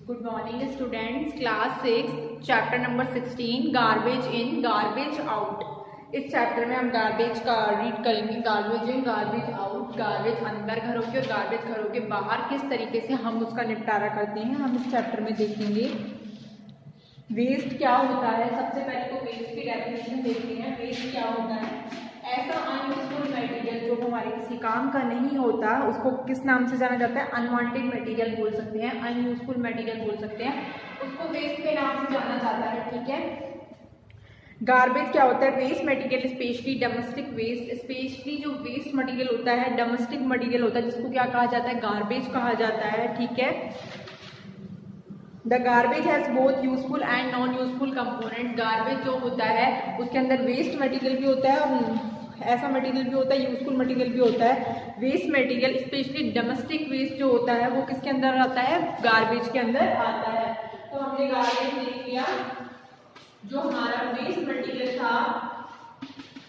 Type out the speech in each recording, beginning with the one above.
Good morning students, class 6 chapter number 16 garbage in garbage out. इस chapter में हम garbage का रीड करेंगे। गार्बेज इन, गार्बेज आउट, गार्बेज अंदर घरों के और गार्बेज घरों के बाहर किस तरीके से हम उसका निपटारा करते हैं, हम इस चैप्टर में देखेंगे। वेस्ट क्या होता है, सबसे पहले तो वेस्ट की डेफिनेशन देखते हैं। वेस्ट क्या होता है? ऐसा अनयूजफुल मटेरियल जो हमारे किसी काम का नहीं होता, उसको किस नाम से जाना जाता है? अनवांटेड मटेरियल बोल सकते हैं, अनयूजफुल मटेरियल बोल सकते हैं, उसको वेस्ट के नाम से जाना जाता है। ठीक है। गार्बेज क्या होता है? Waste material, specially domestic waste. Specially जो वेस्ट मटेरियल होता है, डोमेस्टिक मटेरियल होता है, जिसको क्या कहा जाता है? गार्बेज कहा जाता है। ठीक है। The garbage has both useful and non useful component. Garbage जो होता है उसके अंदर वेस्ट मटेरियल भी होता है और ऐसा मटेरियल भी होता है, यूजफुल मटेरियल भी होता है। Waste material specially domestic waste जो होता है वो किसके अंदर आता है? गार्बेज के अंदर आता है। तो हमने गार्बेज देख लिया। जो हमारा वेस्ट मटेरियल था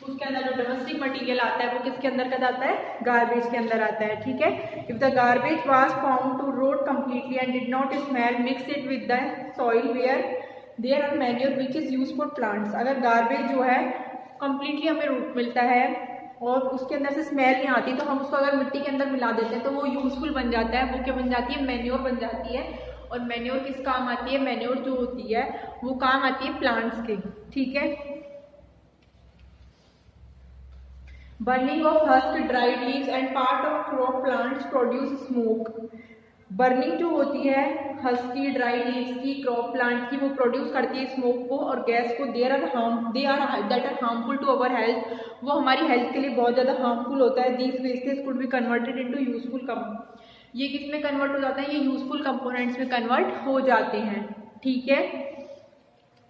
उसके अंदर जो डोमेस्टिक मटेरियल आता है वो किसके अंदर का आता है? गार्बेज के अंदर आता है। ठीक है। If the garbage was found to rot completely and did not smell, mix it with the soil where there are manure which is used for plants. अगर गार्बेज जो है कंप्लीटली हमें रूट मिलता है और उसके अंदर से स्मेल नहीं आती, तो हम उसको अगर मिट्टी के अंदर मिला देते हैं तो वो यूजफुल बन जाता है। वो क्या बन जाती है? मैन्योर बन जाती है। और मैन्योर किस काम आती है? मैन्योर जो होती है वो काम आती है प्लांट्स के। ठीक है। Burning of husk, dried leaves and part of crop plants produce smoke. Burning जो होती है हस्क की, ड्राइड लीव्स की, क्रॉप प्लांट की, वो प्रोड्यूस करती है स्मोक को और गैस को। They are harmful to our health. वो हमारी हेल्थ के लिए बहुत ज़्यादा हार्मफुल होता है। These wastage could be converted into useful ये किस में कन्वर्ट हो जाता है? ये यूजफुल कंपोनेंट्स में कन्वर्ट हो जाते हैं। ठीक है।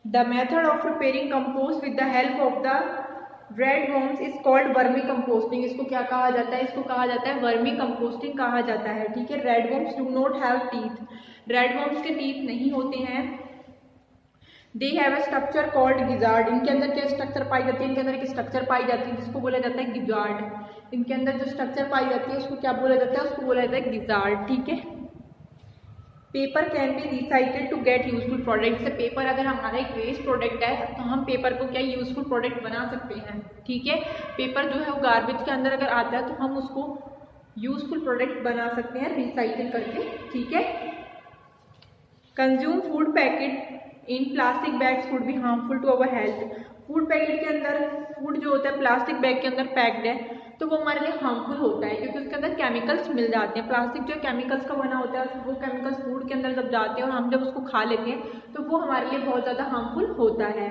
The method of preparing compost with the help of the red worms is called vermi composting. इसको क्या कहा जाता है? इसको कहा जाता है वर्मी कंपोस्टिंग कहा जाता है। ठीक है। Red worms do not have teeth. Red worms के टीथ नहीं होते हैं। They have a structure called gizzard. इनके अंदर क्या स्ट्रक्चर पाई जाती है? इनके अंदर एक स्ट्रक्चर पाई जाती है जिसको बोला जाता है गिजार्ड। इनके अंदर जो स्ट्रक्चर पाई जाती है उसको क्या बोला जाता है? उसको बोला जाता है गिजार्ड। ठीक है। Paper can be recycled to get useful product. से पेपर अगर हमारा एक वेस्ट प्रोडक्ट है तो हम पेपर को क्या यूजफुल प्रोडक्ट बना सकते हैं। ठीक है। पेपर जो है वो गार्बेज के अंदर अगर आता है तो हम उसको यूजफुल प्रोडक्ट बना सकते हैं रिसाइकिल करके। ठीक है। Consume food packet in plastic bags could be harmful to our health. Food packet के अंदर फूड जो होता है प्लास्टिक बैग के अंदर पैक्ड है तो वो हमारे लिए हार्मफुल होता है क्योंकि उसके अंदर केमिकल्स मिल जाते हैं। प्लास्टिक जो केमिकल्स का बना होता है वो केमिकल्स फूड के अंदर जब जाते हैं और हम जब उसको खा लेते हैं तो वो हमारे लिए बहुत ज़्यादा हार्मफुल होता है।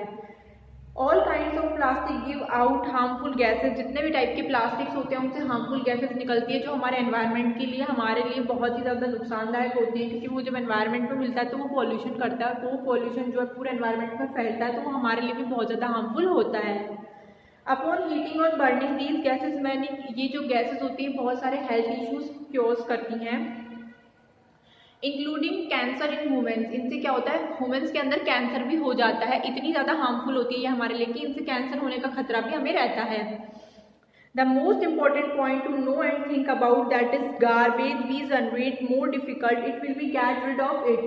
All kinds of plastic give out harmful gases. जितने भी टाइप के प्लास्टिक्स होते हैं उनसे हार्मफुल गैसेज निकलती है जो हमारे एनवायरनमेंट के लिए, हमारे लिए बहुत ही ज़्यादा नुकसानदायक होती है क्योंकि वो जब एनवायरनमेंट में मिलता है तो वो पॉल्यूशन करता है। वो पॉल्यूशन जो है पूरे एनवायरनमेंट में फैलता है तो वो हमारे लिए भी बहुत ज़्यादा हार्मफुल होता है। अपॉन हीटिंग और बर्निंग दीज गैसेज, मैंने ये जो गैसेज होती हैं बहुत सारे हेल्थ इश्यूज क्योज करती हैं इंक्लूडिंग कैंसर इन वुमेन्स। इनसे क्या होता है? वुमेन्स के अंदर कैंसर भी हो जाता है। इतनी ज़्यादा हार्मफुल होती है ये हमारे लिए कि इनसे कैंसर होने का खतरा भी हमें रहता है। The most important point to know and think about that is garbage we generate more difficult it will be get rid of it.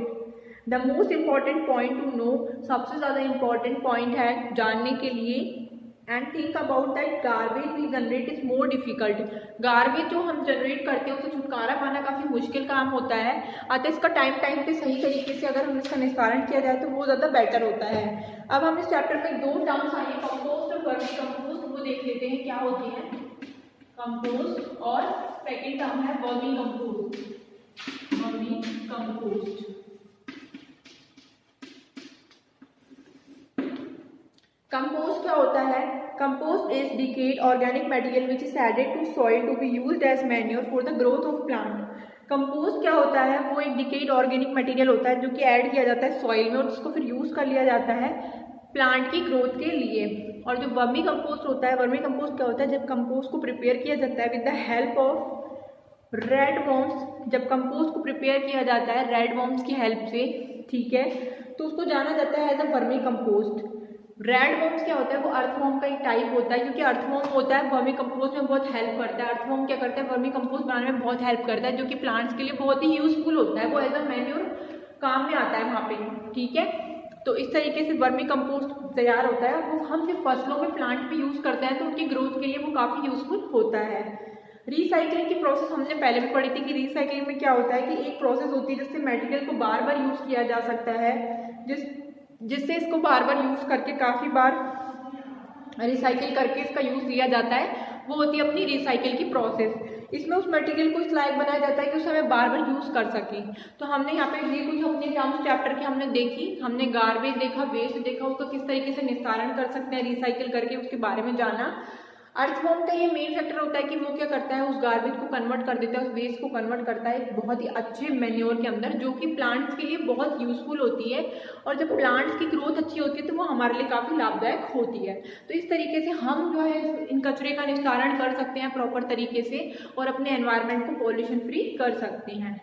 The most important point to know, सबसे ज़्यादा इंपॉर्टेंट पॉइंट है जानने के लिए, and think about that garbage we generate is more difficult. Garbage जो हम generate करते हैं उससे छुटकारा पाना काफ़ी मुश्किल काम होता है। अतः इसका टाइम पे सही तरीके से अगर हम इसका निस्तारण किया जाए तो वो ज़्यादा बेटर होता है। अब हम इस चैप्टर में दो टर्म्स आई हैं, कंपोस्ट और वर्मी कंपोस्ट, वो देख लेते हैं क्या होती है कंपोस्ट, और सेकेंड टर्म है vermicompost. Vermicompost compost क्या होता है? Compost is decayed organic material which is added to soil to be used as manure for the growth of plant. Compost क्या होता है? वो एक डिकेड ऑर्गेनिक मटेरियल होता है जो कि ऐड किया जाता है सॉइल में और उसको फिर यूज कर लिया जाता है प्लांट की ग्रोथ के लिए। और जो वर्मी कंपोस्ट होता है, वर्मी कंपोस्ट क्या होता है? जब कंपोस्ट को प्रिपेयर किया जाता है with the help of red worms, जब कंपोस्ट को प्रिपेयर किया जाता है रेड वर्म्स की हेल्प से, ठीक है, तो उसको जाना जाता है as a vermicompost. Red worms क्या होता है? वो अर्थवर्म का एक टाइप होता है क्योंकि अर्थवर्म होता है वर्मी कंपोस्ट में बहुत हेल्प करता है। अर्थवर्म क्या करता है? वर्मी कंपोस्ट बनाने में बहुत हेल्प करता है जो कि प्लांट्स के लिए बहुत ही यूजफुल होता है। वो एज अ मैन्योर काम में आता है वहाँ पे, ठीक है। तो इस तरीके से वर्मी कंपोस्ट तैयार होता है, वो हम सिर्फ फसलों में प्लांट पे यूज़ करते हैं तो उनकी ग्रोथ के लिए वो काफ़ी यूज़फुल होता है। रिसाइकलिंग की प्रोसेस हमने पहले भी पढ़ी थी कि रिसाइकलिंग में क्या होता है कि एक प्रोसेस होती है जिससे मटेरियल को बार बार यूज़ किया जा सकता है, जिससे इसको बार बार यूज़ करके काफ़ी बार रिसाइकिल करके इसका यूज़ लिया जाता है, वो होती है अपनी रिसाइकिल की प्रोसेस। इसमें उस मटेरियल को इस लायक बनाया जाता है कि उसे हमें बार बार यूज़ कर सकें। तो हमने यहाँ पे ये कुछ अपने एग्जाम्स चैप्टर की हमने देखी, हमने गार्बेज देखा, वेस्ट देखा, उसका किस तरीके से निस्तारण कर सकते हैं रिसाइकिल करके, उसके बारे में जाना। अर्थवॉर्म का ये मेन फैक्टर होता है कि वो क्या करता है, उस गार्बेज को कन्वर्ट कर देता है, उस वेस्ट को कन्वर्ट करता है एक बहुत ही अच्छे मैन्योर के अंदर, जो कि प्लांट्स के लिए बहुत यूजफुल होती है। और जब प्लांट्स की ग्रोथ अच्छी होती है तो वो हमारे लिए काफ़ी लाभदायक होती है। तो इस तरीके से हम जो है इन कचरे का निस्तारण कर सकते हैं प्रॉपर तरीके से और अपने एनवायरनमेंट को पॉल्यूशन फ्री कर सकते हैं।